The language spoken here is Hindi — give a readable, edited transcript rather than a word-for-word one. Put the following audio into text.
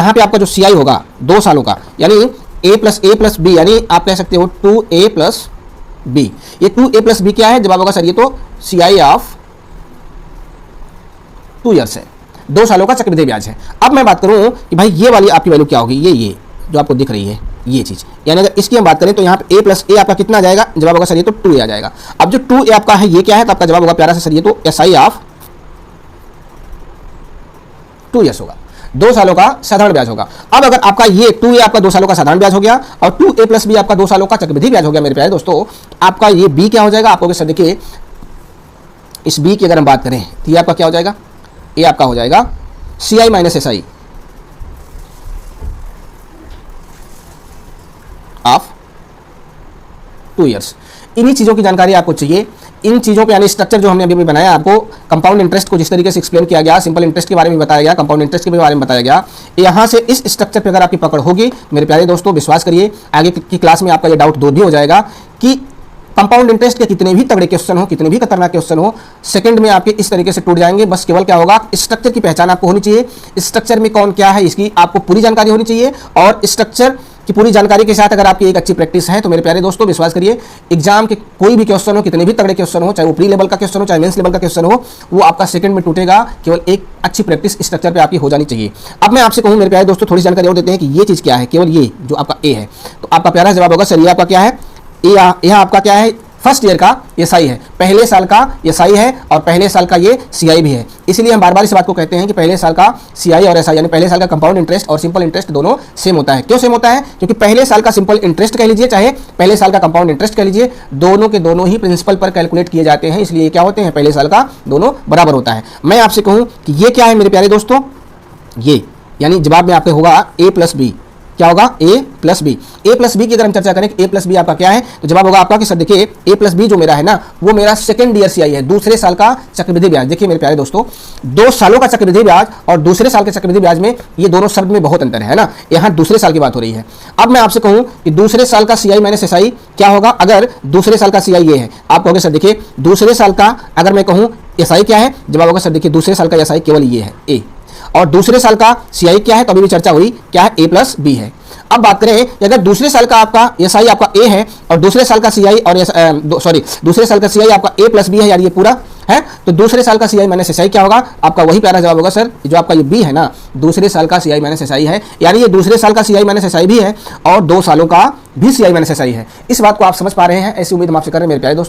यहाँ पे आपका जो सी आई होगा 2 सालों का, यानी a प्लस बी, यानी आप कह सकते हो 2a प्लस बी। ये 2a प्लस बी क्या है? जवाब होगा सर ये तो सी आई ऑफ 2 ईयर्स है, 2 सालों का चक्रवृद्धि ब्याज है। अब मैं बात करूं कि भाई ये वाली आपकी वैल्यू क्या होगी, ये जो आपको दिख रही है ये चीज़, यानी अगर इसकी हम बात करें तो यहाँ पे a प्लस ए आपका कितना आ जाएगा? जवाब होगा सर ये तो 2a आ जाएगा। अब जो 2a आपका है ये क्या है? तो आपका जवाब होगा प्यारा सा सर ये तो एस आई ऑफ 2 ईयर्स होगा, 2 सालों का साधारण ब्याज होगा। अब अगर आपका ये 2a आपका 2 सालों का साधारण ब्याज हो गया और 2a प्लस बी आपका 2 सालों का चक्रवृद्धि ब्याज हो गया मेरे प्यारे दोस्तों, आपका ये b क्या हो जाएगा? आपको सर देखिए इस b की अगर हम बात करें तो ये आपका क्या हो जाएगा? ये आपका हो जाएगा C I minus S I of 2 years. इन्हीं चीज़ों की जानकारी आपको चाहिए, इन चीज़ों पे यानी स्ट्रक्चर जो हमने अभी बनाया आपको, कंपाउंड इंटरेस्ट को जिस तरीके से एक्सप्लेन किया गया, सिंपल इंटरेस्ट के बारे में बताया गया, कंपाउंड इंटरेस्ट के बारे में बताया गया, यहाँ से इस स्ट्रक्चर पे अगर आपकी पकड़ होगी मेरे प्यारे दोस्तों, विश्वास करिए आगे की क्लास में आपका ये डाउट दूर भी हो जाएगा कि कंपाउंड इंटरेस्ट के कितने भी तगड़े क्वेश्चन हो, कितने भी खतरनाक क्वेश्चन हो, सेकंड में आपके इस तरीके से टूट जाएंगे। बस केवल क्या होगा, स्ट्रक्चर की पहचान आपको होनी चाहिए, स्ट्रक्चर में कौन क्या है इसकी आपको पूरी जानकारी होनी चाहिए, और स्ट्रक्चर की पूरी जानकारी के साथ अगर आपकी एक अच्छी प्रैक्टिस है तो मेरे प्यारे दोस्तों विश्वास करिए एग्जाम के कोई भी क्वेश्चन हो, कितने भी तगड़े क्वेश्चन हो, चाहे वो प्री लेवल का क्वेश्चन हो, चाहे मेंस लेवल का क्वेश्चन हो, वो आपका सेकंड में टूटेगा। केवल एक अच्छी प्रैक्टिस स्ट्रक्चर पे आपकी हो जानी चाहिए। अब मैं आपसे कहूँ मेरे प्यारे दोस्तों, थोड़ी जानकारी और देते हैं कि ये चीज़ क्या है, केवल ये जो आपका ए है, तो आपका प्यारा जवाब होगा सर ये आपका क्या है? यह आपका क्या है? फर्स्ट ईयर का एसआई है, पहले साल का एसआई है और पहले साल का ये सीआई भी है। इसलिए हम बार बार इस बात को कहते हैं कि पहले साल का सीआई और एसआई यानी पहले साल का कंपाउंड इंटरेस्ट और सिंपल इंटरेस्ट दोनों सेम होता है। क्यों सेम होता है? क्योंकि पहले साल का सिंपल इंटरेस्ट कह लीजिए, चाहे पहले साल का कंपाउंड इंटरेस्ट कह लीजिए, दोनों के दोनों ही प्रिंसिपल पर कैलकुलेट किए जाते हैं, इसलिए क्या होते हैं? पहले साल का दोनों बराबर होता है। मैं आपसे कहूँ कि ये क्या है मेरे प्यारे दोस्तों? ये यानी जवाब में आपके होगा ए प्लस बी। क्या होगा? A plus B. A plus B की अगर हम चर्चा करें कि ए प्लस बी आपका क्या है, तो जवाब होगा आपका कि सर देखिए ए प्लस बी जो मेरा है ना, वो मेरा सेकंड ईयर सीआई है, दूसरे साल का चक्रवृद्धि ब्याज। देखिए मेरे प्यारे दोस्तों, 2 सालों का चक्रवृद्धि ब्याज और दूसरे साल के चक्रवृद्धि ब्याज में ये दोनों शब्द में बहुत अंतर है ना, यहाँ दूसरे साल की बात हो रही है। अब मैं आपसे कहूँ कि दूसरे साल का सीआई माइनस एसआई क्या होगा? अगर दूसरे साल का सीआई ये है, आप कहोगे सर देखिए दूसरे साल का अगर मैं कहूँ एसआई क्या है, जवाब होगा सर देखिए दूसरे साल का एसआई केवल ये है ए, और दूसरे साल का सीआई क्या है? तो अभी भी चर्चा हुई क्या है? ए प्लस बी है। अब बात करें कि अगर दूसरे साल का आपका एसआई आपका ए है और दूसरे साल का सीआई और दूसरे साल का सीआई आपका ए प्लस बी है, यार ये पूरा है, तो दूसरे साल का सीआई माइनस एसआई क्या होगा? आपका वही प्यारा जवाब होगा सर जो आपका ये बी है ना, दूसरे साल का सीआई माइनस एसआई है, यानी ये दूसरे साल का सीआई माइनस एसआई भी है और 2 सालों का भी सीआई माइनस एसआई है। इस बात को आप समझ पा रहे हैं, ऐसी उम्मीद हम आपसे कर रहे हैं मेरे प्यारे दोस्तों।